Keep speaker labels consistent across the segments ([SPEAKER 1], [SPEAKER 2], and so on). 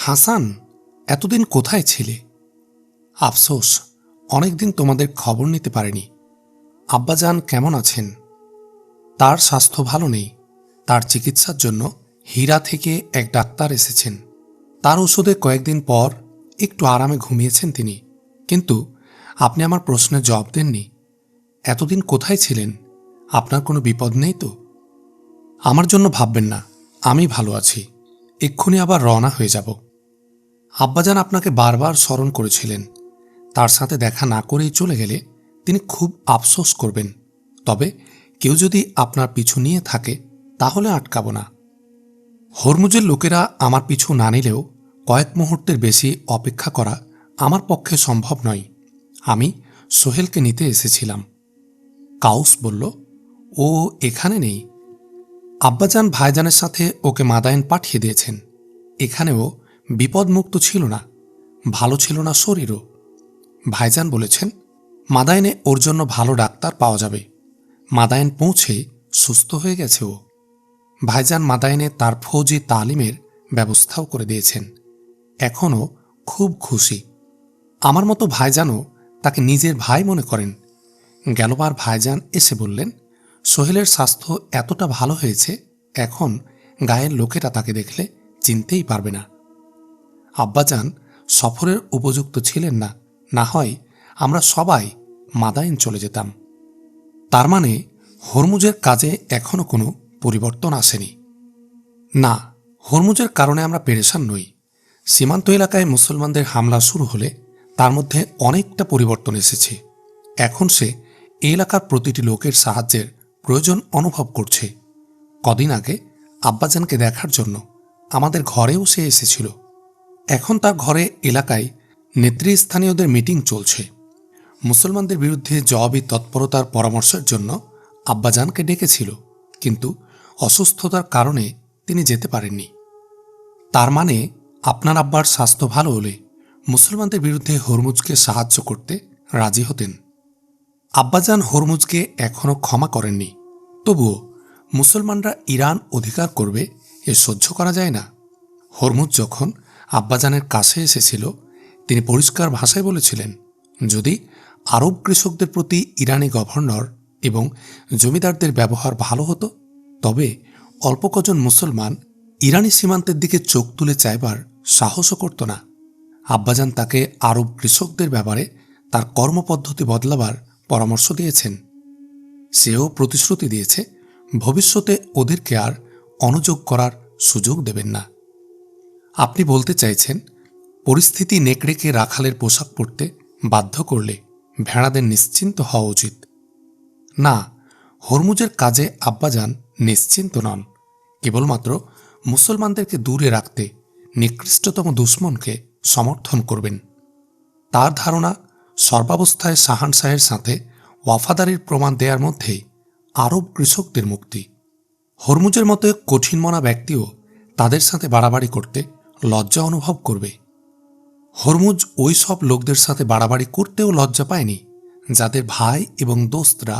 [SPEAKER 1] হাসান, এতদিন কোথায় ছিলে? আফসোস, অনেকদিন তোমাদের খবর নিতে পারিনি। আব্বাজান কেমন আছেন? তার স্বাস্থ্য ভালো নেই। তার চিকিৎসার জন্য হীরা থেকে এক ডাক্তার এসেছেন। তার ওষুধে কয়েকদিন পর একটু আরামে ঘুমিয়েছেন তিনি। কিন্তু আপনি আমার প্রশ্নের জবাব দেননি। এতদিন কোথায় ছিলেন? আপনার কোনো বিপদ নেই তো? আমার জন্য ভাববেন না, আমি ভালো আছি। এক্ষুনি আবার রওনা হয়ে যাব। আব্বাজান আপনাকে বারবার স্মরণ করেছিলেন। তার সাথে দেখা না করেই চলে গেলে তিনি খুব আফসোস করবেন। তবে কেউ যদি আপনার পিছু নিয়ে থাকে তাহলে আটকাব না। হরমুজের লোকেরা আমার পিছু না নিলেও কয়েক মুহূর্তের বেশি অপেক্ষা করা আমার পক্ষে সম্ভব নয়। আমি সোহেলকে নিতে এসেছিলাম। কাউস বলল, ও এখানে নেই। আব্বাজান ভাইজানের সাথে ওকে মাদায়েন পাঠিয়ে দিয়েছেন। এখানেও বিপদমুক্ত ছিল না, ভালো ছিল না শরীরও। ভাইজান বলেছেন মাদায়েনে ওর জন্য ভালো ডাক্তার পাওয়া যাবে। মাদায়েন পৌঁছে সুস্থ হয়ে গেছে ও। ভাইজান মাদায়েনে তার ফৌজি তালিমের ব্যবস্থাও করে দিয়েছেন। এখনও খুব খুশি। আমার মতো ভাইজানও তাকে নিজের ভাই মনে করেন। গেলবার ভাইজান এসে বললেন, সোহেলের স্বাস্থ্য এতটা ভালো হয়েছে, এখন গায়ের লোকেরা তাকে দেখলে চিনতেই পারবে না। আব্বাজান সফরের উপযুক্ত ছিলেন না, না হয় আমরা সবাই মাদায়েন চলে যেতাম। তার মানে হরমুজের কাজে এখনো কোনো পরিবর্তন আসেনি? না, হরমুজের কারণে আমরা পেরেশান নই। সীমান্ত এলাকায় মুসলমানদের হামলা শুরু হলে তার মধ্যে অনেকটা পরিবর্তন এসেছে। এখন সে এই এলাকার প্রতিটি লোকের সাহায্যের প্রয়োজন অনুভব করছে। কদিন আগে আব্বাজানকে দেখার জন্য আমাদের ঘরেও সে এসেছিল। এখন তার ঘরে এলাকায় নেতৃস্থানীয়দের মিটিং চলছে। মুসলমানদের বিরুদ্ধে জবাবি তৎপরতার পরামর্শের জন্য আব্বাজানকে ডেকেছিল, কিন্তু অসুস্থতার কারণে তিনি যেতে পারেননি। তার মানে আপনার আব্বার স্বাস্থ্য ভালো হলে মুসলমানদের বিরুদ্ধে হরমুজকে সাহায্য করতে রাজি হতেন। আব্বাজান হরমুজকে এখনও ক্ষমা করেননি। তবুও মুসলমানরা ইরান অধিকার করবে এ সহ্য করা যায় না। হরমুজ যখন আব্বাজানের কাছে এসেছিল, তিনি পরিষ্কার ভাষায় বলেছিলেন, যদি আরব কৃষকদের প্রতি ইরানি গভর্নর এবং জমিদারদের ব্যবহার ভালো হতো, তবে অল্প কজন মুসলমান ইরানি সীমান্তের দিকে চোখ তুলে চাইবার সাহসও করত না। আব্বাজান তাকে আরব কৃষকদের ব্যাপারে তার কর্মপদ্ধতি বদলাবার পরামর্শ দিয়েছেন। সেও প্রতিশ্রুতি দিয়েছে ভবিষ্যতে ওদেরকে আর অনুযোগ করার সুযোগ দেবেন না। আপনি বলতে চাইছেন পরিস্থিতি নেকড়েকে রাখালের পোশাক পরতে বাধ্য করলে ভেড়াদের নিশ্চিন্ত হওয়া উচিত? না, হরমুজের কাজে আব্বাজান নিশ্চিন্ত নন। কেবলমাত্র মুসলমানদেরকে দূরে রাখতে নিকৃষ্টতম দুশ্মনকে সমর্থন করবেন। তার ধারণা সর্বাবস্থায় শাহানশাহের সাথে ওয়াফাদারির প্রমাণ দেওয়ার মধ্যেই আরব কৃষকদের মুক্তি। হরমুজের মতো কঠিন মনা ব্যক্তিও তাদের সাথে বাড়াবাড়ি করতে লজ্জা অনুভব করবে। হরমুজ ওই সব লোকদের সাথে বাড়াবাড়ি করতেও লজ্জা পায়নি যাদের ভাই এবং দোস্তরা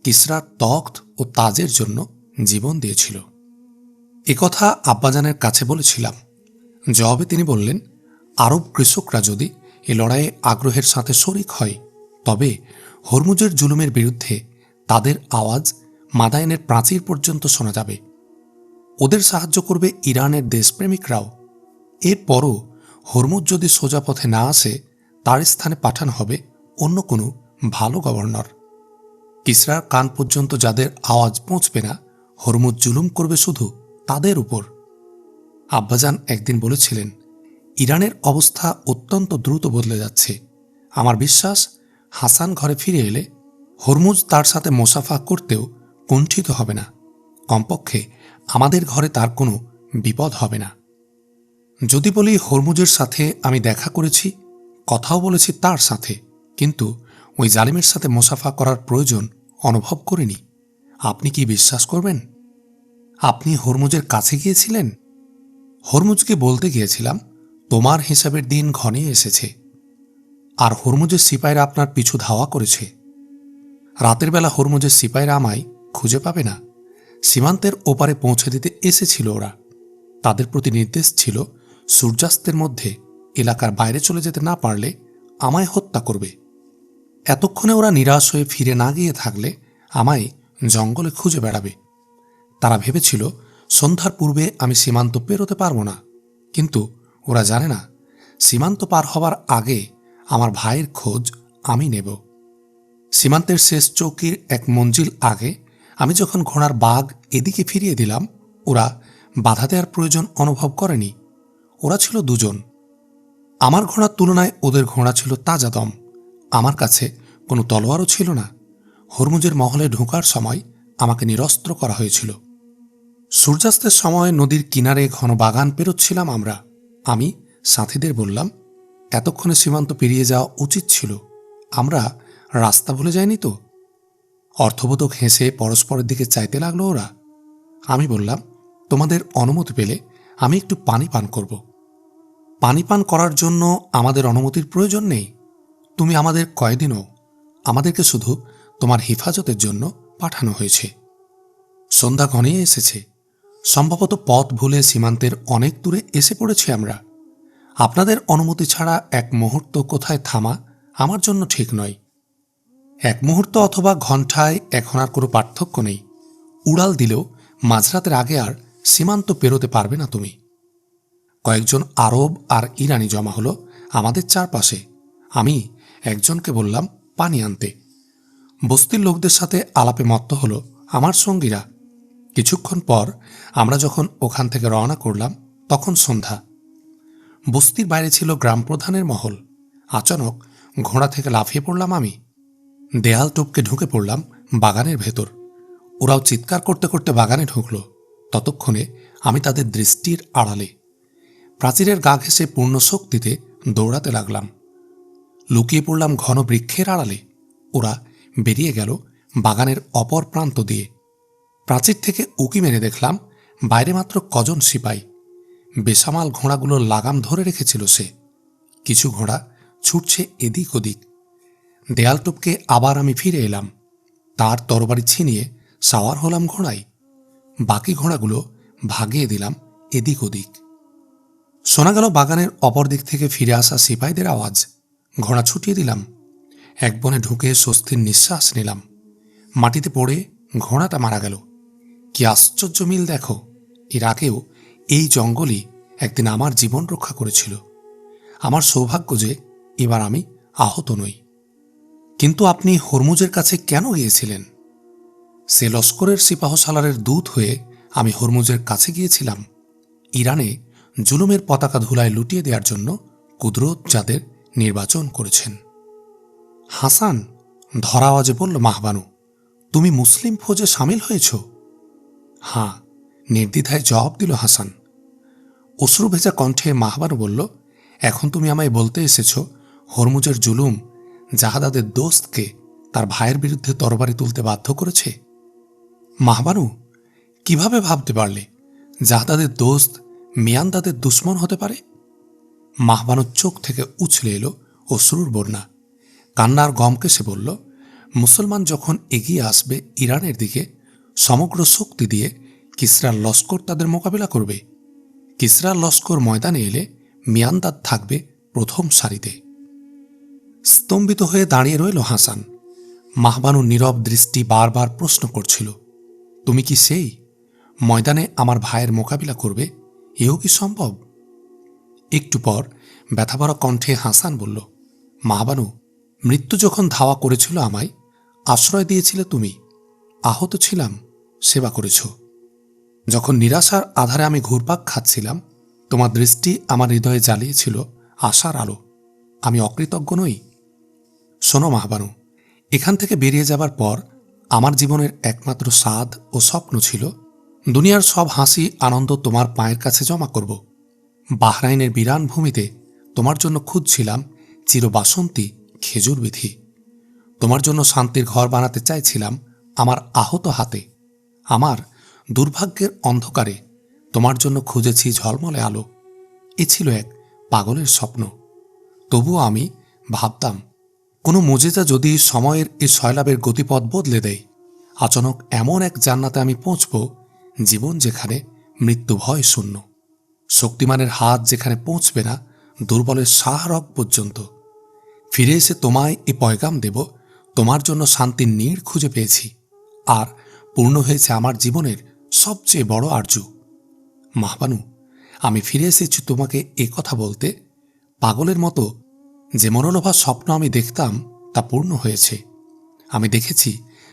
[SPEAKER 1] কিসরার তখ্ত ও তাজের জন্য জীবন দিয়েছিল। একথা আব্বাজানের কাছে বলেছিলাম। জবাবে তিনি বললেন, আরব কৃষকরা যদি এ লড়াইয়ে আগ্রহের সাথে শরিক হয়, তবে হরমুজের জুলুমের বিরুদ্ধে তাদের আওয়াজ মাদায়েনের প্রাচীর পর্যন্ত শোনা যাবে। ওদের সাহায্য করবে ইরানের দেশপ্রেমিকরাও। এরপরও হরমুজ যদি সোজা পথে না আসে, তার স্থানে পাঠানো হবে অন্য কোনো ভালো গভর্নর। কিসরার কান পর্যন্ত যাদের আওয়াজ পৌঁছবে না, হরমুজ জুলুম করবে শুধু তাদের উপর। আব্বাজান একদিন বলেছিলেন, ইরানের অবস্থা অত্যন্ত দ্রুত বদলে যাচ্ছে। আমার বিশ্বাস হাসান ঘরে ফিরে এলে হরমুজ তার সাথে মোসাফা করতেও কুণ্ঠিত হবে না। কমপক্ষে আমাদের ঘরে তার কোনো বিপদ হবে না। যদি বলি হরমুজের সাথে আমি দেখা করেছি, কথাও বলেছি তার সাথে, কিন্তু ওই জালিমের সাথে মোসাফা করার প্রয়োজন অনুভব করিনি, আপনি কি বিশ্বাস করবেন? আপনি হরমুজের কাছে গিয়েছিলেন? হরমুজকে বলতে গিয়েছিলাম, তোমার হিসাবের দিন ঘনিয়ে এসেছে। আর হরমুজের সিপাহীরা আপনার পিছু ধাওয়া করেছে। রাতের বেলা হরমুজের সিপাহীরা আমায় খুঁজে পাবে না। সীমান্তের ওপারে পৌঁছে দিতে এসেছিল ওরা। তাদের প্রতি নির্দেশ ছিল সূর্যাস্তের মধ্যে এলাকার বাইরে চলে যেতে না পারলে আমায় হত্যা করবে। এতক্ষণে ওরা নিরাশ হয়ে ফিরে না গিয়ে থাকলে আমায় জঙ্গলে খুঁজে বেড়াবে। তারা ভেবেছিল সন্ধ্যার পূর্বে আমি সীমান্ত পেরোতে পারবো না, কিন্তু ওরা জানে না সীমান্ত পার হবার আগে আমার ভাইয়ের খোঁজ আমি নেব। সীমান্তের শেষ চৌকির এক মঞ্জিল আগে আমি যখন ঘোড়ার বাগ এদিকে ফিরিয়ে দিলাম, ওরা বাধা দেওয়ার প্রয়োজন অনুভব করেনি। ওরা ছিল দুজন। আমার ঘোড়ার তুলনায় ওদের ঘোড়া ছিল তাজা দম। আমার কাছে কোনো তলোয়ারও ছিল না। হরমুজের মহলে ঢোকার সময় আমাকে নিরস্ত্র করা হয়েছিল। সূর্যাস্তের সময় নদীর কিনারে ঘন বাগান পেরোচ্ছিলাম আমরা। আমি সাথীদের বললাম, এতক্ষণে সীমান্ত পেরিয়ে যাওয়া উচিত ছিল। আমরা রাস্তা ভুলে যাইনি তো? অর্থবোধক হেসে পরস্পরের দিকে চাইতে লাগলো ওরা। আমি বললাম, তোমাদের অনুমতি পেলে আমি একটু পানি পান করব। পানি পান করার জন্য আমাদের অনুমতির প্রয়োজন নেই। তুমি আমাদের কয়েদি নও। আমাদেরকে শুধু তোমার হেফাজতের জন্য পাঠানো হয়েছে। সন্ধ্যা ঘনিয়ে এসেছে। সম্ভবত পথ ভুলে সীমান্তের অনেক দূরে এসে পড়েছি আমরা। আপনাদের অনুমতি ছাড়া এক মুহূর্ত কোথায় থামা আমার জন্য ঠিক নয়। এক মুহূর্ত অথবা ঘণ্টায় এখন আর কোনো পার্থক্য নেই। উড়াল দিলেও মাঝরাতের আগে আর সীমান্ত পেরোতে পারবে না তুমি। কয়েকজন আরব আর ইরানি জমা হলো আমাদের চারপাশে। আমি একজনকে বললাম পানি আনতে। বস্তির লোকদের সাথে আলাপে মত্ত হলো আমার সঙ্গীরা। কিছুক্ষণ পর আমরা যখন ওখান থেকে রওনা করলাম তখন সন্ধ্যা। বস্তির বাইরে ছিল গ্রাম প্রধানের মহল। আচানক ঘোড়া থেকে লাফিয়ে পড়লাম আমি। দেয়াল টপকে ঢুকে পড়লাম বাগানের ভেতর। ওরাও চিৎকার করতে করতে বাগানে ঢুকল। ততক্ষণে আমি তাদের দৃষ্টির আড়ালে। প্রাচীরের গা ঘেঁষে পূর্ণ শক্তিতে দৌড়াতে লাগলাম। লুকিয়ে পড়লাম ঘন বৃক্ষের আড়ালে। ওরা বেরিয়ে গেল বাগানের অপর প্রান্ত দিয়ে। প্রাচীর থেকে উকি মেরে দেখলাম বাইরে মাত্র কজন সিপাই। বেসামাল ঘোড়াগুলোর লাগাম ধরে রেখেছিল সে। কিছু ঘোড়া ছুটছে এদিক ওদিক। দেয়াল টপকে আবার আমি ফিরে এলাম। তার তরবারি ছিনিয়ে সাওয়ার হলাম ঘোড়ায়। বাকি ঘোড়াগুলো ভাগিয়ে দিলাম এদিক ওদিক। শোনা গেল বাগানের অপর দিক থেকে ফিরে আসা সিপাইদের আওয়াজ। ঘোড়া ছুটিয়ে দিলাম। এক বনে ঢুকে স্বস্তির নিঃশ্বাস নিলাম। মাটিতে পড়ে ঘোড়াটা মারা গেল। কি আশ্চর্য মিল দেখো! এর আগেও এই জঙ্গলই একদিন আমার জীবন রক্ষা করেছিল। আমার সৌভাগ্য যে এবার আমি আহত নই। কিন্তু আপনি হরমুজের কাছে কেন গিয়েছিলেন? সে লস্করের সিপাহসালারের দূত হয়ে আমি হরমুজের কাছে গিয়েছিলাম। ইরানে জুলুমের পতাকা ধুলায় লুটিয়ে দেওয়ার জন্য কুদরত যাদের নির্বাচন করেছেন। হাসান, ধরা আওয়াজে বলল মাহবানু, তুমি মুসলিম ফৌজে সামিল হয়েছ? হাঁ, নির্দ্বিধায় জবাব দিল হাসান। অশ্রু ভেজা কণ্ঠে মাহবানু বলল, এখন তুমি আমায় বলতে এসেছ হরমুজের জুলুম জাহাদাদের দোস্তকে তার ভাইয়ের বিরুদ্ধে তরবারি তুলতে বাধ্য করেছে? মাহবানু, কিভাবে ভাবতে পারলে জাহাদাদের দোস্ত মিয়ানদাদের দুশ্মন হতে পারে? মাহবানুর চোখ থেকে উছলে এলো অশ্রুর বন্যা। কান্নার গমকে সে বলল, মুসলমান যখন এগিয়ে আসবে ইরানের দিকে, সমগ্র শক্তি দিয়ে কিসরার লস্কর তাদের মোকাবিলা করবে। কিসরার লস্কর ময়দানে এলে মিয়ানদাদ থাকবে প্রথম সারিতে। স্তম্ভিত হয়ে দাঁড়িয়ে রইল হাসান। মাহবানুর নীরব দৃষ্টি বারবার প্রশ্ন করছিল, তুমি কি সেই ময়দানে আমার ভাইয়ের মোকাবিলা করবে? এও কি সম্ভব? একটু পর ব্যথাভরা কণ্ঠে হাসান বলল, মাহবানু, মৃত্যু যখন ধাওয়া করেছিল আমায়, আশ্রয় দিয়েছিলে তুমি। আহত ছিলাম, সেবা করেছ। যখন নিরাশার আধারে আমি ঘুরপাক খাচ্ছিলাম, তোমার দৃষ্টি আমার হৃদয়ে জ্বালিয়েছিল আশার আলো। আমি অকৃতজ্ঞ নই। শোনো মাহবানু, এখান থেকে বেরিয়ে যাবার পর আমার জীবনের একমাত্র স্বাদ ও স্বপ্ন ছিল দুনিয়ার সব হাসি আনন্দ তোমার পায়ের কাছে জমা করব। বাহরাইনের বিরান ভূমিতে তোমার জন্য খুঁজছিলাম চিরবাসন্তী খেজুর বিথি। তোমার জন্য শান্তির ঘর বানাতে চাইছিলাম আমার আহত হাতে। আমার দুর্ভাগ্যের অন্ধকারে তোমার জন্য খুঁজেছি ঝলমলে আলো। এ ছিল এক পাগলের স্বপ্ন। তবুও আমি ভাবতাম, কোনো মুজিজা যদি সময়ের এই সয়লাবের গতিপথ বদলে দেয়, আচানক এমন এক জান্নাতে আমি পৌঁছব, জীবন যেখানে মৃত্যু ভয় শূন্য। শক্তিমানের হাত যেখানে পৌঁছবে না, দুর্বলের শাহরগ পর্যন্ত। ফিরে এসে তোমায় এই পয়গাম দেব, তোমার জন্য শান্তির নীড় খুঁজে পেয়েছি, আর পূর্ণ হয়েছে আমার জীবনের সবচেয়ে বড় আরজু। মাহবানু, আমি ফিরে এসেছি তোমাকে এ কথা বলতে। পাগলের মতো যে মনোলোভা স্বপ্ন আমি দেখতাম তা পূর্ণ হয়েছে। আমি দেখেছি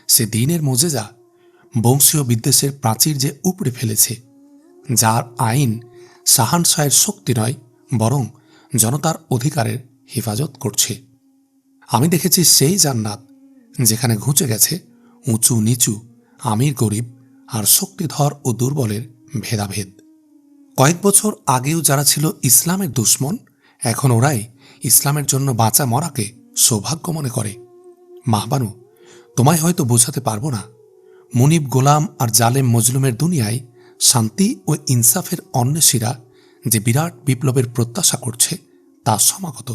[SPEAKER 1] সে দিনের মোজেজা, বংশীয় বিদ্বেষের প্রাচীর যে উপড়ে ফেলেছে, যার আইন শাহানশাহের শক্তি নয়, বরং জনতার অধিকারের হেফাজত করছে। আমি দেখেছি সেই জান্নাত যেখানে ঘুঁচে গেছে উঁচু নিচু, আমির গরিব আর শক্তিধর ও দুর্বলের ভেদাভেদ। কয়েক বছর আগেও যারা ছিল ইসলামের দুশ্মন, এখন ওরাই ইসলামের জন্য বাঁচা মরাকে সৌভাগ্য মনে করে। মাহবানু, তোমায় হয়তো বোঝাতে পারবো না, মুনিব গোলাম আর জালেম মজলুমের দুনিয়ায় শান্তি ও ইনসাফের অন্বেষীরা যে বিরাট বিপ্লবের প্রত্যাশা করছে তা সমাগত।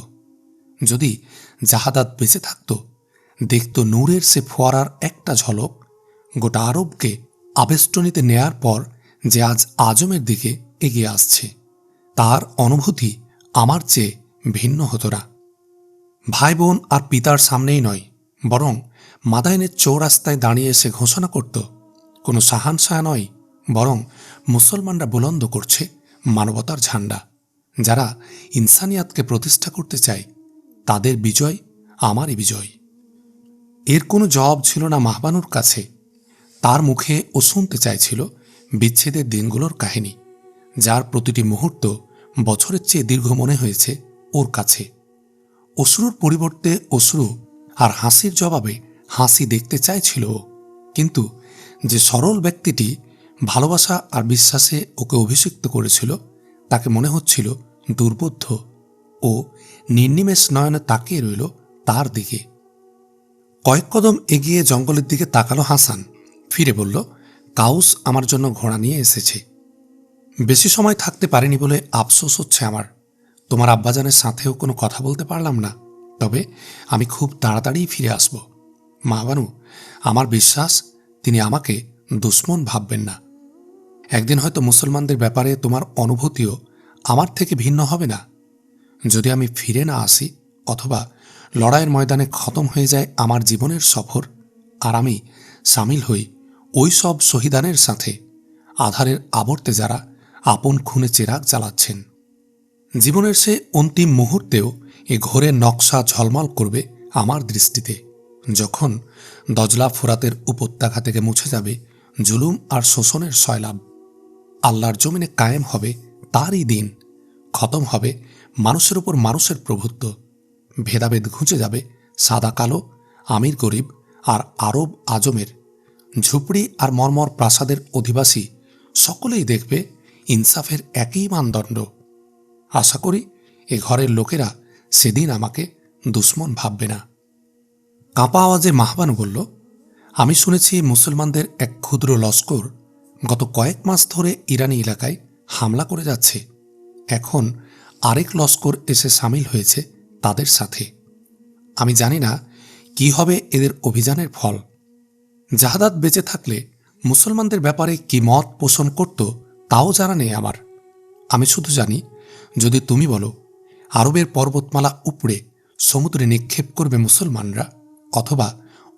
[SPEAKER 1] যদি জাহাদাত বেঁচে থাকত, দেখত নূরের সে ফোয়ারার একটা ঝলক গোটা আরবকে আবেষ্টনীতে নেয়ার পর যে আজ আজমের দিকে এগিয়ে আসছে, তার অনুভূতি আমার চেয়ে ভিন্ন হতো না। ভাই বোন আর পিতার সামনেই নয়, বরং মাদাইনের চৌরাস্তায় দাঁড়িয়ে এসে ঘোষণা করত, কোনো শাহানশাহ নয়, বরং মুসলমানরা বুলন্দ করছে মানবতার ঝান্ডা। যারা ইনসানিয়াতকে প্রতিষ্ঠা করতে চায়, তাদের বিজয় আমারই বিজয়। এর কোনো জবাব ছিল না মাহবানুর কাছে। তার মুখে ও শুনতে চাইছিল বিচ্ছেদের দিনগুলোর কাহিনী, যার প্রতিটি মুহূর্ত বছরের চেয়ে দীর্ঘ মনে হয়েছে ওর কাছে। অশ্রুর পরিবর্তে অশ্রু আর হাসির জবাবে হাসি দেখতে চাইছিল ও। কিন্তু যে সরল ব্যক্তিটি ভালোবাসা আর বিশ্বাসে ওকে অভিষিক্ত করেছিল, তাকে মনে হচ্ছিল দুর্বোধ্য ও নির্নিমেষ নয়নে তাকিয়ে রইল তার দিকে। কয়েক কদম এগিয়ে জঙ্গলের দিকে তাকালো হাসান, ফিরে বলল, কাউস আমার জন্য ঘোড়া নিয়ে এসেছে। বেশি সময় থাকতে পারিনি বলে আফসোস হচ্ছে আমার। তোমার আব্বাজানের সাথেও কোনো কথা বলতে পারলাম না, তবে আমি খুব তাড়াতাড়ি ফিরে আসব। মাহবানু, আমার বিশ্বাস তিনি আমাকে দুশ্মন ভাববেন না। একদিন হয়তো মুসলমানদের ব্যাপারে তোমার অনুভূতিও আমার থেকে ভিন্ন হবে না। যদি আমি ফিরে না আসি, অথবা লড়াইয়ের ময়দানে খতম হয়ে যায় আমার জীবনের সফর, আর আমি সামিল হই ওই সব শহীদানের সাথে আধারের আবর্তে যারা আপন খুনে চেরাগ জ্বালাচ্ছেন। জীবনের সে অন্তিম মুহূর্তেও এ ঘোরের নকশা ঝলমল করবে আমার দৃষ্টিতে, যখন দজলা ফোরাতের উপত্যকা থেকে মুছে যাবে জুলুম আর শোষণের সয়লাব। আল্লাহর জমিনে কায়েম হবে তারই দিন, খতম হবে মানুষের উপর মানুষের প্রভুত্ব। ভেদাভেদ ঘুঁচে যাবে সাদা কালো, আমির গরিব আর আরব আজমের। ঝুপড়ি আর মর্মর প্রাসাদের অধিবাসী সকলেই দেখবে ইনসাফের একই মানদণ্ড। আশা করি এ ঘরের লোকেরা সেদিন আমাকে দুশ্মন ভাববে না। কাঁপা আওয়াজে মাহবানু বলল, আমি শুনেছি মুসলমানদের এক ক্ষুদ্র লস্কর গত কয়েক মাস ধরে ইরানি এলাকায় হামলা করে যাচ্ছে। এখন আরেক লস্কর এসে সামিল হয়েছে তাদের সাথে। আমি জানি না কি হবে এদের অভিযানের ফল। জাহাদাত বেঁচে থাকলে মুসলমানদের ব্যাপারে কি মত পোষণ করত তাও জানা নেই আমার। আমি শুধু জানি, যদি তুমি বলো আরবের পর্বতমালা উপড়ে সমুদ্রে নিক্ষেপ করবে মুসলমানরা, অথবা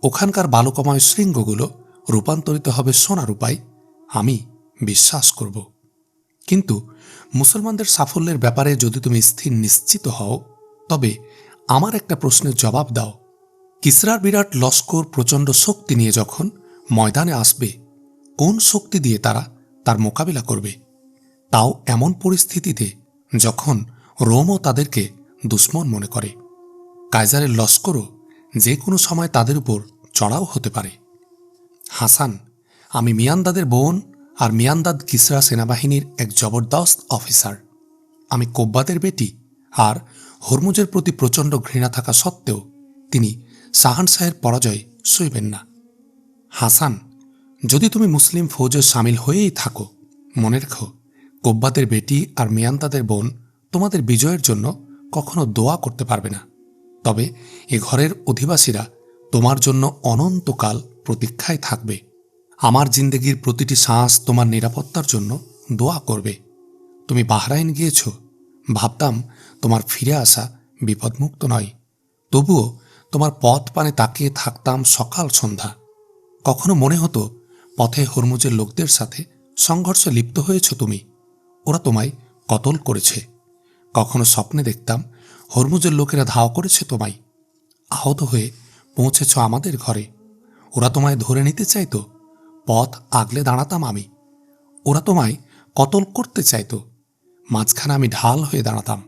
[SPEAKER 1] ওখানকার বালুকাময় শৃঙ্গগুলো রূপান্তরিত হবে সোনা রূপায়, আমি বিশ্বাস করব। কিন্তু মুসলমানদের সাফল্যের ব্যাপারে যদি তুমি স্থির নিশ্চিত হও, তবে আমার একটা প্রশ্নের জবাব দাও। কিসরার বিরাট লস্কর প্রচণ্ড শক্তি নিয়ে যখন ময়দানে আসবে, কোন শক্তি দিয়ে তারা তার মোকাবিলা করবে? তাও এমন পরিস্থিতিতে যখন রোমও তাদেরকে দুশ্মন মনে করে। কায়জারের লস্করও যে কোনো সময় তাদের উপর চড়াও হতে পারে। হাসান, আমি মিয়ান্দাদের বোন আর মিয়ান্দাদ কিসরা সেনাবাহিনীর এক জবরদস্ত অফিসার। আমি কোব্বাদের বেটি, আর হরমুজের প্রতি প্রচণ্ড ঘৃণা থাকা সত্ত্বেও তিনি শাহানশাহের পরাজয় সইবেন না। হাসান, যদি তুমি মুসলিম ফৌজে সামিল হয়েই থাকো, মনে রেখো, কোব্বাদের বেটি আর মিয়ান্দাদের বোন তোমাদের বিজয়ের জন্য কখনো দোয়া করতে পারবে না। তবে এ ঘরের অধিবাসীরা তোমার জন্য অনন্তকাল প্রতীক্ষায় থাকবে। আমার জিন্দেগির প্রতিটি শ্বাস তোমার নিরাপত্তার জন্য দোয়া করবে। তুমি বাহরাইন গিয়েছ, ভাবতাম তোমার ফিরে আসা বিপদমুক্ত নয়। তবুও তোমার পথ পানে তাকিয়ে থাকতাম সকাল সন্ধ্যা। কখনো মনে হতো পথে হরমুজের লোকদের সাথে সংঘর্ষে লিপ্ত হয়েছ তুমি, ওরা তোমায় কতল করেছে। কখনো স্বপ্নে দেখতাম হরমুজের লোকেরা ধাওয়া করেছে তোমায়, আহত হয়ে পৌঁছেছ আমাদের ঘরে। ওরা তোমায় ধরে নিতে চাইতো, পথ আগলে দাঁড়াতাম আমি। ওরা তোমায় কতল করতে চাইতো, মাঝখানে আমি ঢাল হয়ে দাঁড়াতাম।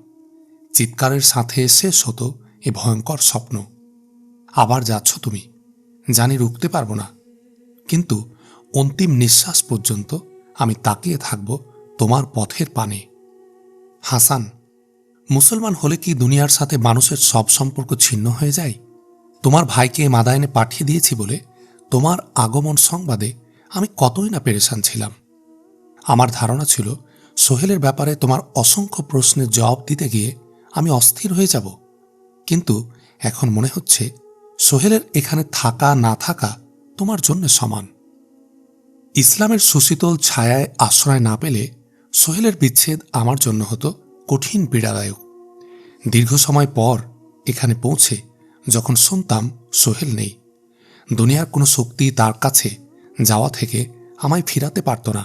[SPEAKER 1] চিৎকারের সাথে শেষ হতো এ ভয়ঙ্কর স্বপ্ন। আবার যাচ্ছ তুমি, জানি রুখতে পারবো না, কিন্তু অন্তিম নিঃশ্বাস পর্যন্ত আমি তাকিয়ে থাকব তোমার পথের পানে। হাসান, মুসলমান হলে কি দুনিয়ার সাথে মানুষের সব সম্পর্ক ছিন্ন হয়ে যায়? তোমার ভাইকে মাদায়েনে পাঠিয়ে দিয়েছি বলে তোমার আগমন সংবাদে আমি কতই না পেরেশান ছিলাম। আমার ধারণা ছিল সোহেলের ব্যাপারে তোমার অসংখ্য প্রশ্নের জবাব দিতে গিয়ে আমি অস্থির হয়ে যাব, কিন্তু এখন মনে হচ্ছে সোহেলের এখানে থাকা না থাকা তোমার জন্য সমান। ইসলামের সুশীতল ছায়ায় আশ্রয় না পেলে সোহেলের বিচ্ছেদ আমার জন্য হতো কঠিন পীড়াদায়ক। দীর্ঘ সময় পর এখানে পৌঁছে যখন শুনতাম সোহেল নেই, দুনিয়ার কোনো শক্তি তার কাছে যাওয়া থেকে আমায় ফিরাতে পারত না।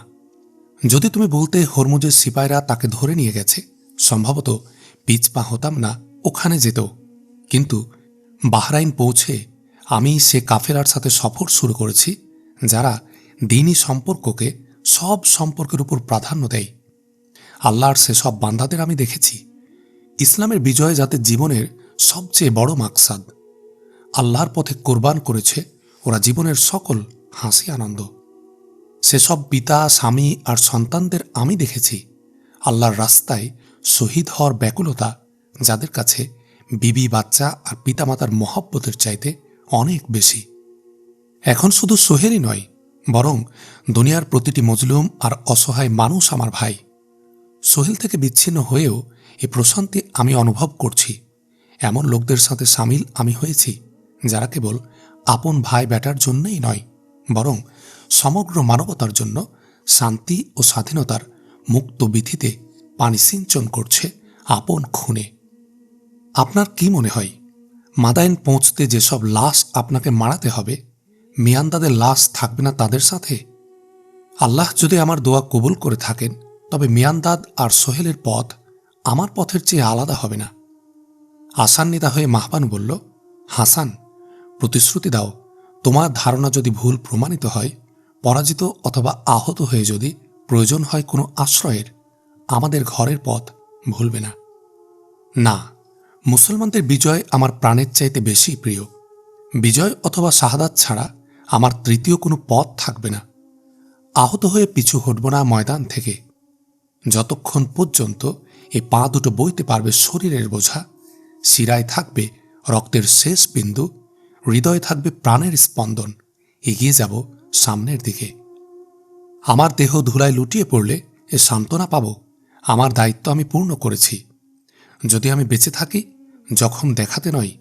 [SPEAKER 1] যদি তুমি বলতে হরমুজের সিপাইরা তাকে ধরে নিয়ে গেছে, সম্ভবত পিছপা হতাম না ওখানে যেত। কিন্তু বাহরাইন পৌঁছে আমি সে কাফেলার সাথে সফর শুরু করেছি যারা দ্বীনি সম্পর্ককে সব সম্পর্কের উপর প্রাধান্য দেয়। আল্লাহর সেসব বান্দাদের আমি দেখেছি ইসলামের বিজয় যাতে জীবনের সবচেয়ে বড় মাকসাদ। আল্লাহর পথে কোরবান করেছে ওরা জীবনের সকল হাসি আনন্দ। সেসব পিতা, স্বামী আর সন্তানদের আমি দেখেছি আল্লাহর রাস্তায় শহীদ হওয়ার ব্যাকুলতা যাদের কাছে বিবি, বাচ্চা আর পিতামাতার মহব্বতের চাইতে অনেক বেশি। এখন শুধু সোহেলই নয়, বরং দুনিয়ার প্রতিটি মজলুম আর অসহায় মানুষ আমার ভাই। সোহেল থেকে বিচ্ছিন্ন হয়েও এই প্রশান্তি আমি অনুভব করছি। এমন লোকদের সাথে সামিল আমি হয়েছি যারা কেবল আপন ভাই বেটার জন্যই নয়, বরং সমগ্র মানবতার জন্য শান্তি ও স্বাধীনতার মুক্ত বিথিতে পানি সিঞ্চন করছে আপন খুনে। আপনার কি মনে হয় মাদায়েন পৌঁছতে যেসব লাশ আপনাকে মারাতে হবে, মিয়ান্দাদের লাশ থাকবে না তাদের সাথে? আল্লাহ যদি আমার দোয়া কবুল করে থাকেন, তবে মিয়ান্দাদ আর সোহেলের পথ আমার পথের চেয়ে আলাদা হবে না। আশান্বিতা হয়ে মাহবান বলল, হাসান, প্রতিশ্রুতি দাও তোমার ধারণা যদি ভুল প্রমাণিত হয়, পরাজিত অথবা আহত হয়ে যদি প্রয়োজন হয় কোনো আশ্রয়ের, আমাদের ঘরের পথ ভুলবে না। না, মুসলমানদের বিজয় আমার প্রাণের চাইতে বেশি প্রিয়। বিজয় অথবা শাহাদাত ছাড়া আমার তৃতীয় কোনো পথ থাকবে না। আহত হয়ে পিছু হটব না ময়দান থেকে, যতক্ষণ পর্যন্ত এ পা দুটো বইতে পারবে শরীরের বোঝা, শিরায় থাকবে রক্তের শেষ বিন্দু, হৃদয়ে থাকবে প্রাণের স্পন্দন। এগিয়ে যাব সামনের দিকে। আমার দেহ ধুলায় লুটিয়ে পড়লে এ সান্ত্বনা পাব, আমার দায়িত্ব আমি পূর্ণ করেছি। যদি আমি বেঁচে থাকি, জখম দেখাতে নয়,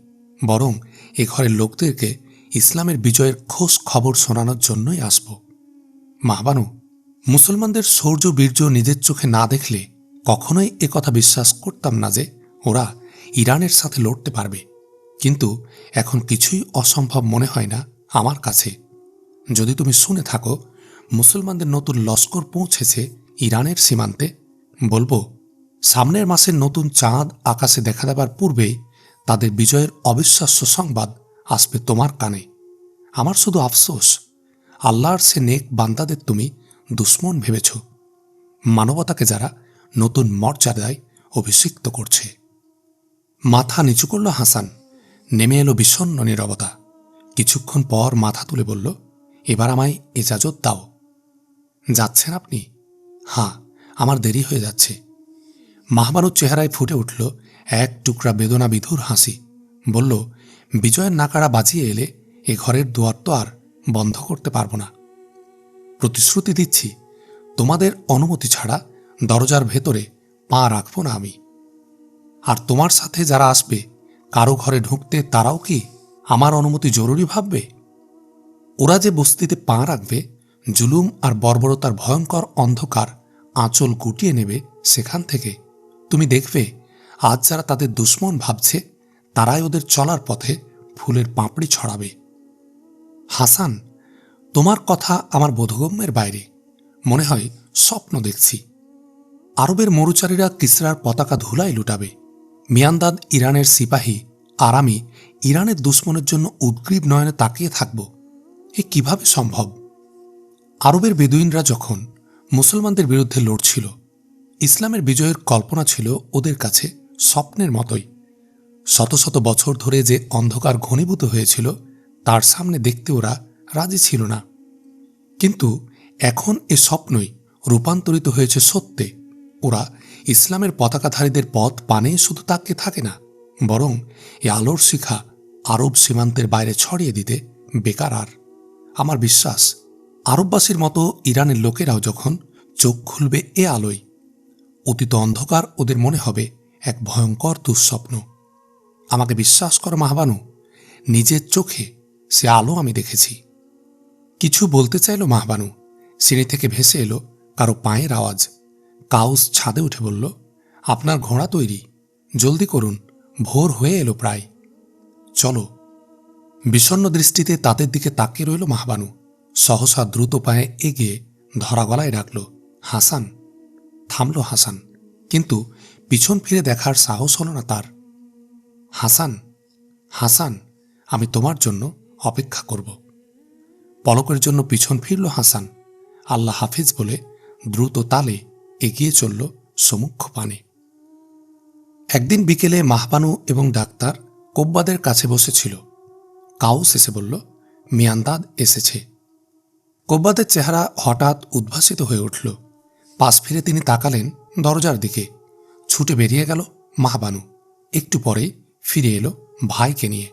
[SPEAKER 1] বরং এ ঘরের লোকদেরকে ইসলামের বিজয়ের খোঁজ খবর শোনানোর জন্যই আসব। মাহবানু, মুসলমানদের শৌর্য বীর্য নিজের চোখে না দেখলে কখনোই এ কথা বিশ্বাস করতাম না যে ওরা ইরানের সাথে লড়তে পারবে, কিন্তু এখন কিছুই অসম্ভব মনে হয় না আমার কাছে। যদি তুমি শুনে থাকো মুসলমানদের নতুন লস্কর পৌঁছেছে ইরানের সীমান্তে, বলবো সামনের মাসের নতুন চাঁদ আকাশে দেখা দেবার পূর্বেই তাদের বিজয়ের অবিশ্বাস্য সংবাদ আসবে তোমার কানে। আমার শুধু আফসোস, আল্লাহর সে নেক বান্দাদের তুমি দুশ্মন ভেবেছ, মানবতাকে যারা নতুন মর্যাদায় অভিষিক্ত করছে। মাথা নিচু করল হাসান। নেমে এলো বিষণ্ণ নীরবতা। কিছুক্ষণ পর মাথা তুলে বলল, এবার আমায় ইজাজত দাও। যাচ্ছেন আপনি? হ্যাঁ, আমার দেরি হয়ে যাচ্ছে। মাহবানুর চেহারায় ফুটে উঠল এক টুকরা বেদনা বিধুর হাসি। বলল, বিজয়ের নাকারা বাজিয়ে এলে এ ঘরের দুয়ার তো আর বন্ধ করতে পারব না। প্রতিশ্রুতি দিচ্ছি, তোমাদের অনুমতি ছাড়া দরজার ভেতরে পা রাখব না আমি। আর তোমার সাথে যারা আসবে, কারো ঘরে ঢুকতে তারাও কি আমার অনুমতি জরুরি ভাববে? ওরা যে বস্তিতে পা রাখবে, জুলুম আর বর্বরতার ভয়ঙ্কর অন্ধকার আঁচল গুটিয়ে নেবে সেখান থেকে তুমি দেখবে আজ যারা তাদের দুশ্মন ভাবছে তারাই ওদের চলার পথে ফুলের পাপড়ি ছড়াবে। হাসান, তোমার কথা আমার বোধগম্যের বাইরে। মনে হয় স্বপ্ন দেখছি। আরবের মরুচারীরা কিসরার পতাকা ধুলায় লুটাবে। মিয়ান্দাদ ইরানের সিপাহী, আর আমি ইরানের দুশ্মনের জন্য উদ্গ্রীব নয়নে তাকিয়ে থাকব। এ কিভাবে সম্ভব? আরবের বেদুইনরা যখন মুসলমানদের বিরুদ্ধে লড়ছিল, ইসলামের বিজয়ের কল্পনা ছিল ওদের কাছে স্বপ্নের মতোই। শত শত বছর ধরে যে অন্ধকার ঘনীভূত হয়েছিল তার সামনে দেখতে ওরা রাজি ছিল না। কিন্তু এখন এ স্বপ্নই রূপান্তরিত হয়েছে সত্যে। ওরা ইসলামের পতাকাধারীদের পথ পানে শুধু তাকিয়ে থাকে না, বরং এ আলোর শিখা আরব সীমান্তের বাইরে ছড়িয়ে দিতে বেকার। আর আমার বিশ্বাস, আরববাসীর মতো ইরানের লোকেরাও যখন চোখ খুলবে এ আলোয়, অতীত অন্ধকার ওদের মনে হবে এক ভয়ঙ্কর দুঃস্বপ্ন। আমাকে বিশ্বাস করো মাহবানু, নিজের চোখে সে আলো আমি দেখেছি। কিছু বলতে চাইল মাহবানু, সিঁড়ি থেকে ভেসে এলো কারো পায়ের আওয়াজ। কাউস ছাদে উঠে বলল, আপনার ঘোড়া তৈরি, জলদি করুন, ভোর হয়ে এলো প্রায়। চলো। বিষণ্ণ দৃষ্টিতে তাদের দিকে তাকিয়ে রইল মাহবানু। সহসা দ্রুত পায়ে এগিয়ে ধরা গলায় ডাকল, হাসান। থামল হাসান, কিন্তু পিছন ফিরে দেখার সাহস হল না তার। হাসান, হাসান, আমি তোমার জন্য অপেক্ষা করব। পলকের জন্য পিছন ফিরল হাসান। আল্লাহ হাফিজ বলে দ্রুত তালে এগিয়ে চলল সমুখ্য পানে। একদিন বিকেলে মাহবানু এবং ডাক্তার কোব্বাদের কাছে বসেছিল। কাউস এসে বলল, মিয়ান্দাদ এসেছে। কোব্বাদের চেহারা হঠাৎ উদ্ভাসিত হয়ে উঠল। পাশ ফিরে তিনি তাকালেন দরজার দিকে। ছুটে বেরিয়ে গেল মাহবানু। একটু পরেই ফিরে এলো ভাইকে নিয়ে।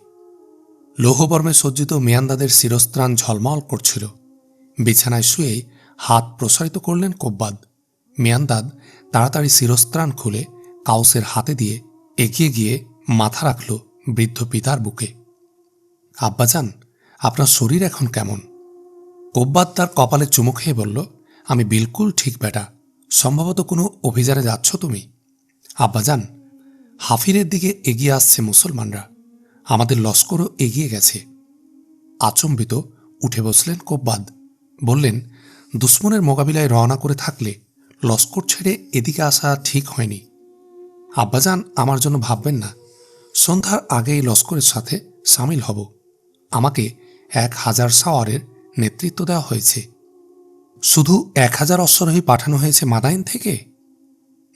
[SPEAKER 1] লৌহবর্মে সজ্জিত মিয়ান্দাদের শিরস্ত্রাণ ঝলমল করছিল। বিছানায় শুয়েই হাত প্রসারিত করলেন কোব্বাদ। মিয়ান্দাদ তাড়াতাড়ি শিরস্ত্রাণ খুলে কাউসের হাতে দিয়ে এগিয়ে গিয়ে মাথা রাখল বৃদ্ধ পিতার বুকে। আব্বাজান, আপনার শরীর এখন কেমন? কোব্বাদ তার কপালে চুমু খেয়ে বলল, আমি বিলকুল ঠিক বেটা। সম্ভবত কোনো অভিযানে যাচ্ছ তুমি? আব্বাজান, হাফিরের দিকে এগিয়ে আসছে মুসলমানরা। আমাদের লস্করও এগিয়ে গেছে। আচম্বিত উঠে বসলেন কোব্বাদ। বললেন, দুশ্মনের মোকাবিলায় রওনা করে থাকলে লস্কর ছেড়ে এদিকে আসা ঠিক হয়নি। আব্বাজান, আমার জন্য ভাববেন না। সন্ধ্যার আগেই লস্করের সাথে সামিল হব। আমাকে 1000 সাওয়ারের নেতৃত্ব দেওয়া হয়েছে। শুধু 1000 অশ্বারোহী পাঠানো হয়েছে মাদাইন থেকে?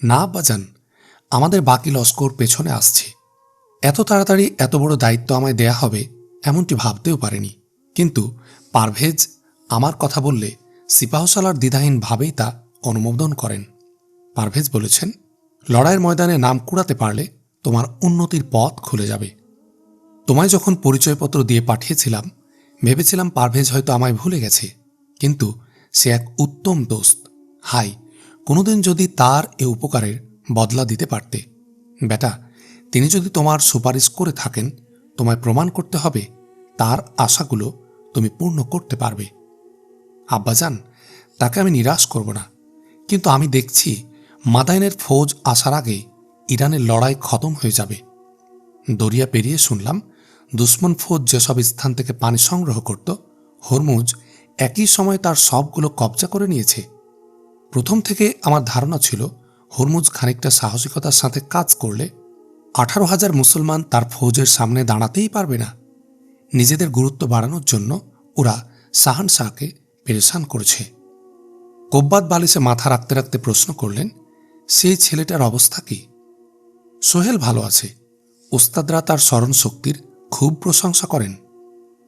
[SPEAKER 1] না আব্বাজান, আমাদের বাকি লস্কর পেছনে আসছে। এত তাড়াতাড়ি এত বড় দায়িত্ব আমায় দেয়া হবে এমনটি ভাবতেও পারেনি। কিন্তু পারভেজ আমার কথা বললে সিপাহসালার দ্বিধাহীন ভাবেই তা অনুমোদন করেন। পারভেজ বলেছেন, লড়াইয়ের ময়দানে নাম কুড়াতে পারলে তোমার উন্নতির পথ খুলে যাবে। তোমায় যখন পরিচয়পত্র দিয়ে পাঠিয়েছিলাম, ভেবেছিলাম পারভেজ হয়তো আমায় ভুলে গেছে, কিন্তু সে এক উত্তম দোস্ত। হাই, কোনোদিন যদি তার এ উপকারের বদলা দিতে পারতে। বেটা, তিনি যদি তোমার সুপারিশ করে থাকেন, তোমায় প্রমাণ করতে হবে তার আশাগুলো তুমি পূর্ণ করতে পারবে। আব্বাজান, তাকে আমি নিরাশ করব না, কিন্তু আমি দেখছি মাদাইনের ফৌজ আসার আগে ইরানের লড়াই খতম হয়ে যাবে। দরিয়া পেরিয়ে শুনলাম দুশ্মন ফৌজ যেসব স্থান থেকে পানি সংগ্রহ করত, হরমুজ একই সময় তার সবগুলো কবজা করে নিয়েছে। প্রথম থেকে আমার ধারণা ছিল হরমুজ খানিকটা সাহসিকতার সাথে কাজ করলে 18,000 মুসলমান তার ফৌজের সামনে দাঁড়াতেই পারবে না। নিজেদের গুরুত্ব বাড়ানোর জন্য ওরা শাহানশাহকে পেরেশান করেছে। কোব্বাদ বালিশে মাথা রাখতে রাখতে প্রশ্ন করলেন, সেই ছেলেটার অবস্থা কি? সোহেল ভালো আছে। ওস্তাদরা তার স্মরণ শক্তির খুব প্রশংসা করেন।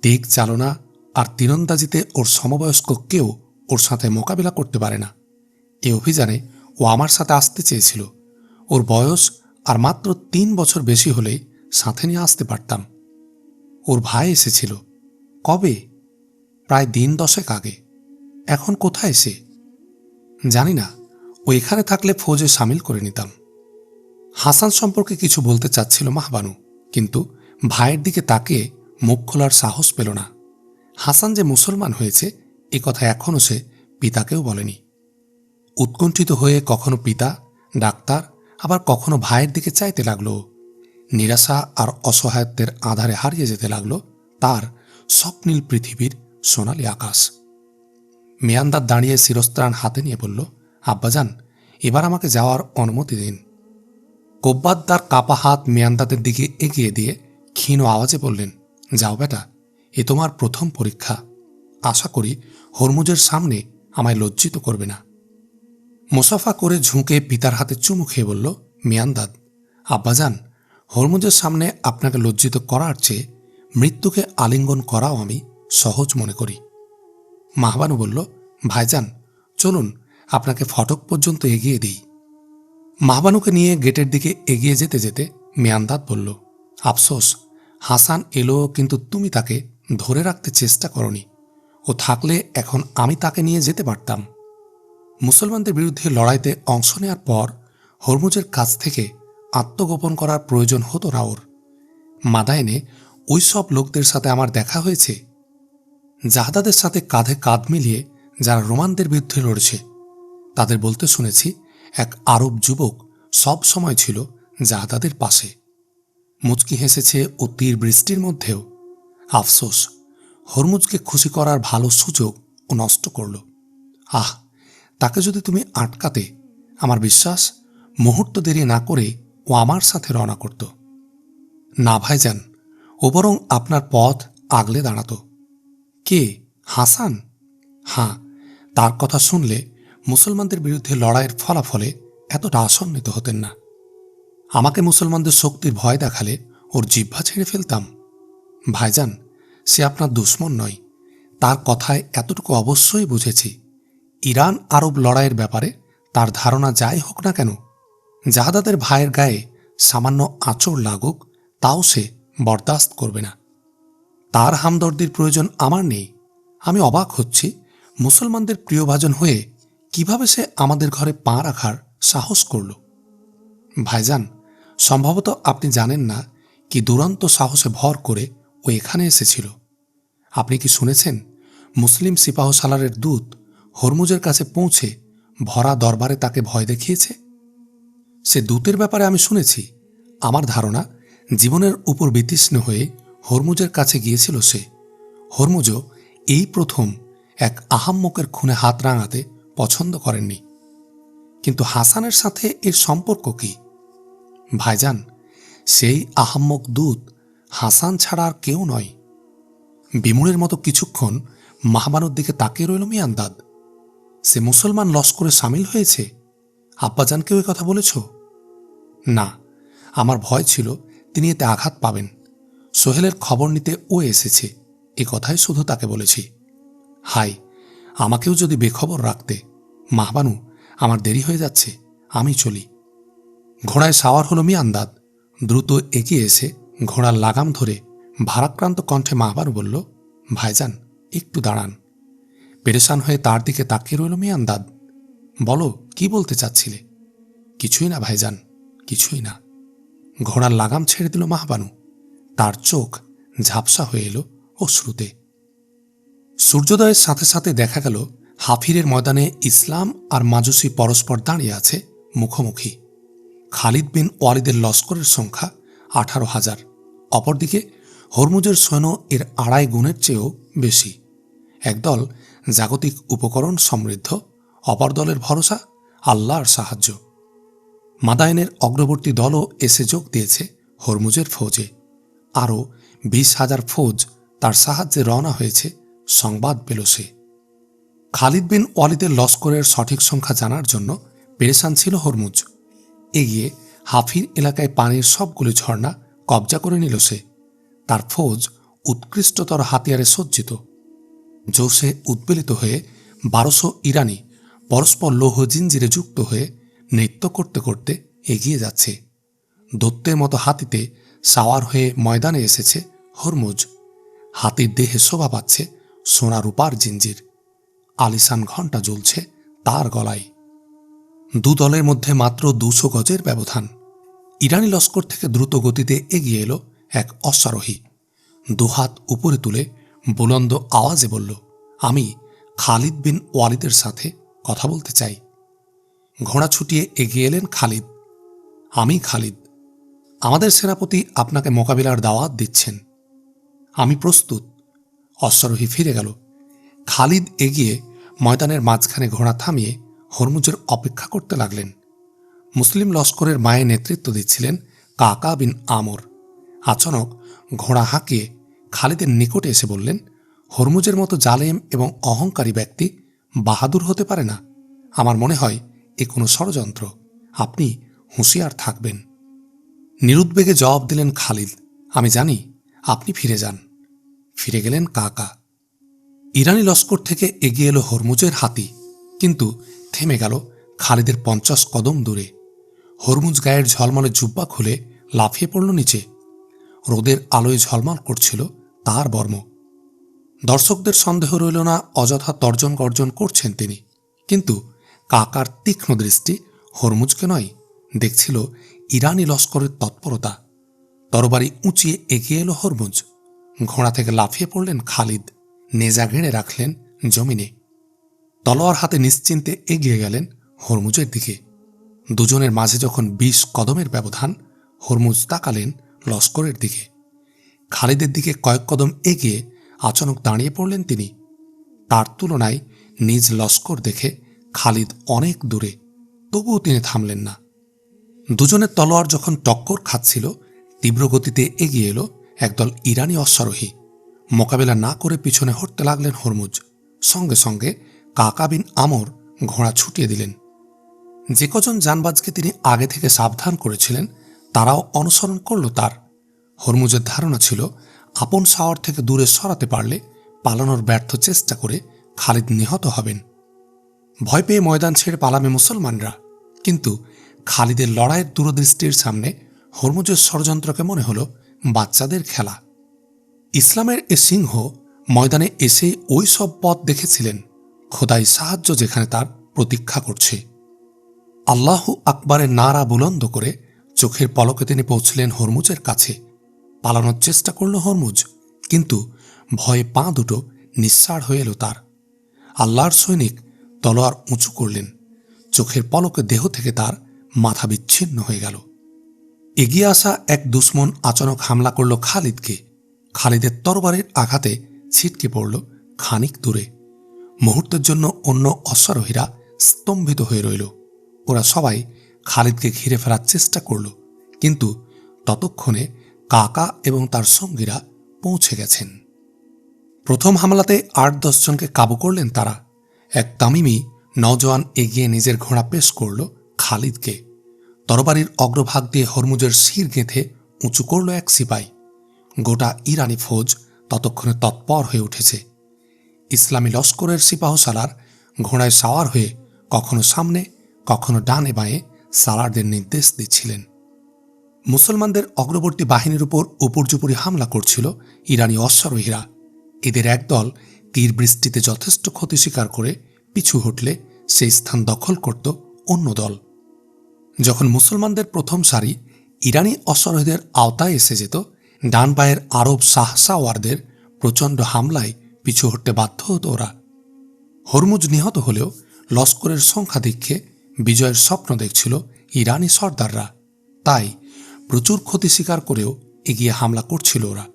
[SPEAKER 1] দিক চালনা আর তীরন্দাজিতে ওর সমবয়স্ক কেউ ওর সাথে মোকাবিলা করতে পারে না। এ অভিযানে ও আমার সাথে আসতে চেয়েছিল। ওর বয়স আর মাত্র 3 বছর বেশি হলেই সাথে নিয়ে আসতে পারতাম। ওর ভাই এসেছিল। কবে? প্রায় দিন 10 আগে। এখন কোথায় সে? জানি না। ও এখানে থাকলে ফৌজে সামিল করে নিতাম। হাসান সম্পর্কে কিছু বলতে চাচ্ছিল মাহবানু, কিন্তু ভাইয়ের দিকে তাকিয়ে মুখ খোলার সাহস পেল না। হাসান যে মুসলমান হয়েছে এ কথা এখনও সে পিতাকেও বলেনি। উৎকণ্ঠিত হয়ে কখনো পিতা ডাক্তার আবার কখনো ভাইয়ের দিকে চাইতে লাগলো। নিরাশা আর অসহায়ত্বের আধারে হারিয়ে যেতে লাগলো তার স্বপ্নীল পৃথিবীর সোনালী আকাশ। মেয়ান্দার দাঁড়িয়ে শিরস্ত্রাণ হাতে নিয়ে বলল, আব্বাজান, এবার আমাকে যাওয়ার অনুমতি দিন। কোব্বাদ্দার কাপা হাত মেয়ান্দাদের দিকে এগিয়ে দিয়ে ক্ষীণ আওয়াজে বললেন, যাও বেটা, এ তোমার প্রথম পরীক্ষা। আশা করি হরমুজের সামনে আমায় লজ্জিত করবে না। মোসাফা করে ঝুঁকে পিতার হাতে চুমু খেয়ে বলল, মিয়ান্দাদ, আব্বাজান, হরমুজের সামনে আপনাকে লজ্জিত করার চেয়ে মৃত্যুকে আলিঙ্গন করাও আমি সহজ মনে করি। মাহবানু বলল, ভাইজান, চলুন আপনাকে ফটক পর্যন্ত এগিয়ে দিই। মাহবানুকে নিয়ে গেটের দিকে এগিয়ে যেতে যেতে মিয়ান্দাদ বলল, আফসোস, হাসান এলো কিন্তু তুমি তাকে ধরে রাখতে চেষ্টা করনি। ও থাকলে এখন আমি তাকে নিয়ে যেতে পারতাম। মুসলমানদের বিরুদ্ধে লড়াইতে অংশ নেওয়ার পর হরমুজের কাছ থেকে আত্মগোপন করার প্রয়োজন হতো না ওর। মাদায়েনে ওই সব লোকদের সাথে আমার দেখা হয়েছে, জাহাদাদের সাথে কাঁধে কাঁধ মিলিয়ে যারা রোমানদের বিরুদ্ধে লড়েছে। তাদের বলতে শুনেছি এক আরব যুবক সব সময় ছিল জাহাদাদের পাশে। মুচকি হেসেছে ও তীর বৃষ্টির মধ্যেও। আফসোস, হরমুজকে খুশি করার ভালো সুযোগ ও নষ্ট করল। আহ, তাকে যদি তুমি আটকাতে, আমার বিশ্বাস মুহূর্ত দেরি না করে ও আমার সাথে রওনা করত। না ভাইজান, ও বরং আপনার পথ আগলে দাঁড়াত। কে? হাসান? হ্যাঁ, তার কথা শুনলে মুসলমানদের বিরুদ্ধে লড়াইয়ের ফলাফলে এতটা আসন্নিত হতেন না। আমাকে মুসলমানদের শক্তির ভয় দেখালে ওর জিহ্বা ছেড়ে ফেলতাম। ভাইজান, সে আপনার দুশ্মন নয়। তার কথায় এতটুকু অবশ্যই বুঝেছি, ইরান আরব লড়াইয়ের ব্যাপারে তার ধারণা যাই হোক না কেন, জাহাদাদের ভাইয়ের গায়ে সামান্য আঁচড় লাগুক তাও সে বরদাস্ত করবে না। তার হামদর্দির প্রয়োজন আমার নেই। আমি অবাক হচ্ছি মুসলমানদের প্রিয়ভাজন হয়ে কিভাবে সে আমাদের ঘরে পা রাখার সাহস করল। ভাইজান, সম্ভবত আপনি জানেন না কি দুরন্ত সাহসে ভর করে ও এখানে এসেছিল। আপনি কি শুনেছেন মুসলিম সিপাহসালারের দূত হরমুজের কাছে পৌঁছে ভরা দরবারে তাকে ভয় দেখিয়েছে? সে দূতের ব্যাপারে আমি শুনেছি। আমার ধারণা জীবনের উপর বিতৃষ্ণ হয়ে হরমুজের কাছে গিয়েছিল সে। হরমুজও এই প্রথম এক আহাম্মকের খুনে হাত রাঙাতে পছন্দ করেননি। কিন্তু হাসানের সাথে এর সম্পর্ক কি? ভাইজান, সেই আহাম্মক দূত হাসান ছাড়া আর কেউ নয়। বিমুরের মতো কিছুক্ষণ মাহবানুর দিকে তাকিয়ে রইল মিয়ান্দাদ। সে মুসলমান লস্করে সামিল হয়েছে? আব্বাজানকেও কথা বলেছ? না, আমার ভয় ছিল তিনি এতে আঘাত পাবেন। সোহেলের খবর নিতে ও এসেছে, এ কথাই শুধু তাকে বলেছি। হাই, আমাকেও যদি বেখবর রাখতে। মাহবানু, আমার দেরি হয়ে যাচ্ছে, আমি চলি। ঘোড়ায় সাওয়ার হল মিয়ান্দাদ। দ্রুত এগিয়ে এসে ঘোড়ার লাগাম ধরে ভারাক্রান্ত কণ্ঠে মাহবানু বলল, ভাইজান, একটু দাঁড়ান। পেরেশান হয়ে তার দিকে তাকিয়ে রইল মিয়ান্দাদ। বলো, কি বলতে চাচ্ছিলে? কিছুই না ভাইজান, কিছুই না। ঘোড়ার লাগাম ছেড়ে দিল মাহবানু। তার চোখ ঝাপসা হয়ে এলো অশ্রুতে। সূর্যোদয়ের সাথে সাথে দেখা গেল হাফিরের ময়দানে ইসলাম আর মাজুসি পরস্পর দাঁড়িয়ে আছে মুখোমুখি। খালিদ বিন ওয়ালিদের লস্করের সংখ্যা 18,000। অপরদিকে হরমুজের সৈন্য এর 2.5 গুণের চেয়েও বেশি। একদল জাগতিক উপকরণ সমৃদ্ধ, অপর দলের ভরসা আল্লাহর সাহায্য। মাদায়েনের অগ্রবর্তী দলও এসে যোগ দিয়েছে হরমুজের ফৌজে। আরও 20,000 ফৌজ তার সাহায্যে রওনা হয়েছে সংবাদ পেল সে। খালিদ বিন ওয়ালিদের লস্করের সঠিক সংখ্যা জানার জন্য পেরেশান ছিল হরমুজ। এগিয়ে হাফির এলাকায় পানির সবগুলো ঝর্ণা কবজা করে নিল সে। তার ফৌজ উৎকৃষ্টতর হাতিয়ারে সজ্জিত। জোশে উদ্বেলিত হয়ে 1200 ইরানি পরস্পর লৌহ জিঞ্জিরে যুক্ত হয়ে নৃত্য করতে করতে এগিয়ে যাচ্ছে। দৈত্যের মতো হাতিতে সাওয়ার হয়ে ময়দানে এসেছে হরমুজ। হাতির দেহে শোভা পাচ্ছে সোনা রূপার জিঞ্জির। আলিশান ঘণ্টা জ্বলছে তার গলায়। দু দলের মধ্যে মাত্র 200 গজের ব্যবধান। ইরানি লস্কর থেকে দ্রুত গতিতে এগিয়ে এলো এক অশ্বারোহী। দুহাত উপরে তুলে বুলন্দ আওয়াজে বলল, আমি খালিদ বিন ওয়ালিদের সাথে কথা বলতে চাই। ঘোড়া ছুটিয়ে এগিয়ে এলেন খালিদ। আমি খালিদ, আমাদের সেনাপতি আপনাকে মোকাবিলার দাওয়াত দিচ্ছেন। আমি প্রস্তুত। অশ্বারোহী ফিরে গেল। খালিদ এগিয়ে ময়দানের মাঝখানে ঘোড়া থামিয়ে হরমুজের অপেক্ষা করতে লাগলেন। মুসলিম লস্করের মায়ে নেতৃত্ব দিচ্ছিলেন কাকা বিন আমর। আচানক ঘোড়া হাঁকিয়ে খালিদের নিকটে এসে বললেন, হরমুজের মতো জালেম এবং অহংকারী ব্যক্তি বাহাদুর হতে পারে না। আমার মনে হয় এ কোনো ষড়যন্ত্র। আপনি হুঁশিয়ার থাকবেন। নিরুদ্বেগে জবাব দিলেন খালিদ, আমি জানি। আপনি ফিরে যান। ফিরে গেলেন কাকা। ইরানি লস্কর থেকে এগিয়ে এলো হরমুজের হাতি, কিন্তু থেমে গেল খালিদের 50 কদম দূরে। হরমুজ গায়ের ঝলমলে জুব্বা খুলে লাফিয়ে পড়ল নিচে। রোদের আলোয় ঝলমল করছিল তার বর্ম। দর্শকদের সন্দেহ রইল না অযথা তর্জন গর্জন করছেন তিনি, কিন্তু কাকার তীক্ষ্ণ দৃষ্টি হরমুজকে নয়, দেখছিল ইরানি লস্করের তৎপরতা। তরবারি উঁচিয়ে এগিয়ে এলো হরমুজ। ঘোড়া থেকে লাফিয়ে পড়লেন খালিদ, নেজা ঘেঁড়ে রাখলেন জমিনে। তলোয়ার হাতে নিশ্চিন্তে এগিয়ে গেলেন হরমুজের দিকে। দুজনের মাঝে যখন 20 কদমের ব্যবধান, হরমুজ তাকালেন লস্করের দিকে। খালিদের দিকে কয়েক কদম এগিয়ে আচানক দাঁড়িয়ে পড়লেন তিনি। তার তুলনায় নিজ লস্কর দেখে খালিদ অনেক দূরে, তবুও তিনি থামলেন না। দুজনের তলোয়ার যখন টক্কর খাচ্ছিল, তীব্র গতিতে এগিয়ে এলো একদল ইরানি অশ্বারোহী। মোকাবেলা না করে পিছনে হটতে লাগলেন হরমুজ। সঙ্গে সঙ্গে কাকা বিন আমর ঘোড়া ছুটিয়ে দিলেন। যে কজন জানবাজকে তিনি আগে থেকে সাবধান করেছিলেন, তারাও অনুসরণ করল তার। হরমুজের ধারণা ছিল আপন সাওয়ার থেকে দূরে সরাতে পারলে পালানোর ব্যর্থ চেষ্টা করে খালিদ নিহত হবেন। ভয় পেয়ে ময়দান ছেড়ে পালাবে মুসলমানরা, কিন্তু খালিদের লড়াইয়ের দূরদৃষ্টির সামনে হরমুজের ষড়যন্ত্রকে মনে হল বাচ্চাদের খেলা। ইসলামের এ সিংহ ময়দানে এসে ওই সব পথ দেখেছিলেন, খোদাই সাহায্য যেখানে তার প্রতীক্ষা করছে। আল্লাহু আকবারের নারা বুলন্দ করে চোখের পলকে তিনি পৌঁছলেন হরমুজের কাছে। পালানোর চেষ্টা করল হরমুজ, কিন্তু ভয়ে পা দুটো নিঃসাড় হয়ে এলো তার। আল্লাহর সৈনিক তলোয়ার উঁচু করলেন। চোখের পলকে দেহ থেকে তার মাথা বিচ্ছিন্ন হয়ে গেল। এগিয়ে আসা এক দুশ্মন আচানক হামলা করল খালিদকে। খালিদের তরবারির আঘাতে ছিটকে পড়ল খানিক দূরে। মুহূর্তের জন্য অন্য অশ্বারোহীরা স্তম্ভিত হয়ে রইল। ওরা সবাই খালিদকে ঘিরে ফেলার চেষ্টা করল, কিন্তু ততক্ষণে কাকা এবং তার সঙ্গীরা পৌঁছে গেছেন। প্রথম হামলাতে 8-10 জনকে কাবু করলেন তারা। এক তামিমি নওজোয়ান এগিয়ে নিজের ঘোড়া পেশ করল খালিদকে। তরবারির অগ্রভাগ দিয়ে হরমুজের শির গেঁথে উঁচু করল এক সিপাই। গোটা ইরানি ফৌজ ততক্ষণে তৎপর হয়ে উঠেছে। ইসলামী লস্করের সিপাহসালার ঘোড়ায় সাওয়ার হয়ে কখনো সামনে কখনো ডানে বাঁয়ে সালারদের নির্দেশ দিচ্ছিলেন। মুসলমানদের অগ্রবর্তী বাহিনীর উপর উপর্যুপরি হামলা করছিল ইরানি অশ্বারোহীরা। এদের একদল তীর বৃষ্টিতে যথেষ্ট ক্ষতি স্বীকার করে পিছু হটলে সেই স্থান দখল করত অন্য দল। যখন মুসলমানদের প্রথম সারি ইরানি অশ্বারোহীদের আওতায় এসে যেত, ডান বায়ের আরব শাহসাওয়ারদের প্রচণ্ড হামলায় পিছু হটতে বাধ্য হতো ওরা। হরমুজ নিহত হলেও লস্করের সংখ্যাধিক্যে বিজয়ের স্বপ্ন দেখছিল ইরানি সর্দাররা। তাই প্রচুর ক্ষতি স্বীকার করেও এগিয়ে হামলা করছিল ওরা।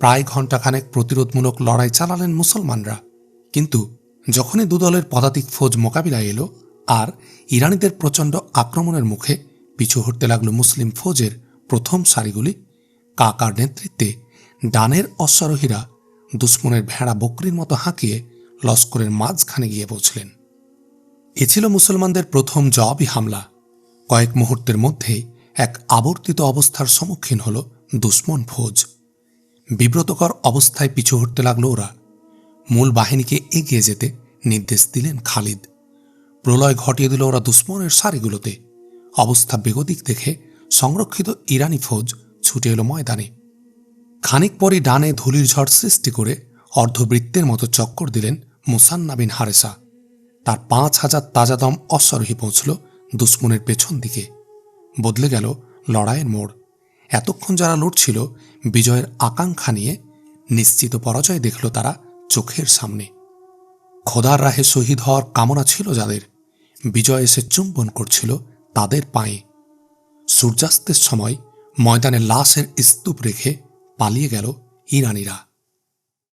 [SPEAKER 1] প্রায় ঘণ্টাখানেক প্রতিরোধমূলক লড়াই চালালেন মুসলমানরা, কিন্তু যখনই দুদলের পদাতিক ফৌজ মোকাবিলায় এলো আর ইরানিদের প্রচণ্ড আক্রমণের মুখে পিছু হটতে লাগল মুসলিম ফৌজের প্রথম সারিগুলি, কাকার নেতৃত্বে ডানের অশ্বারোহীরা দুশ্মনের ভেড়া বকরির মতো হাঁকিয়ে লস্করের মাঝখানে গিয়ে পৌঁছলেন। এ ছিল মুসলমানদের প্রথম জবাবি হামলা। কয়েক মুহূর্তের মধ্যেই এক আবর্তিত অবস্থার সম্মুখীন হল দুশ্মন ফৌজ। বিব্রতকর অবস্থায় পিছু হটতে লাগল ওরা। মূল বাহিনীকে এগিয়ে যেতে নির্দেশ দিলেন খালিদ। প্রলয় ঘটিয়ে দিল ওরা দুশ্মনের সারিগুলোতে। অবস্থা বেগতিক দেখে সংরক্ষিত ইরানি ফৌজ ছুটে এলো ময়দানে। খানিক পরই ডানে ধুলির ঝড় সৃষ্টি করে অর্ধবৃত্তের মতো চক্কর দিলেন মুসান্না বিন হারেসা। তার 5000 তাজাদম অশ্বারোহী পৌঁছল দুশ্মনের পেছন দিকে। বদলে গেল লড়াইয়ের মোড়। এতক্ষণ যারা লড়ছিল বিজয়ের আকাঙ্ক্ষা নিয়ে, নিশ্চিত পরাজয় দেখল তারা চোখের সামনে। খোদার রাহে শহীদ হওয়ার কামনা ছিল যাদের, বিজয় এসে চুম্বন করছিল তাদের পায়ে। সূর্যাস্তের সময় ময়দানে লাশের স্তূপ রেখে পালিয়ে গেল ইরানিরা।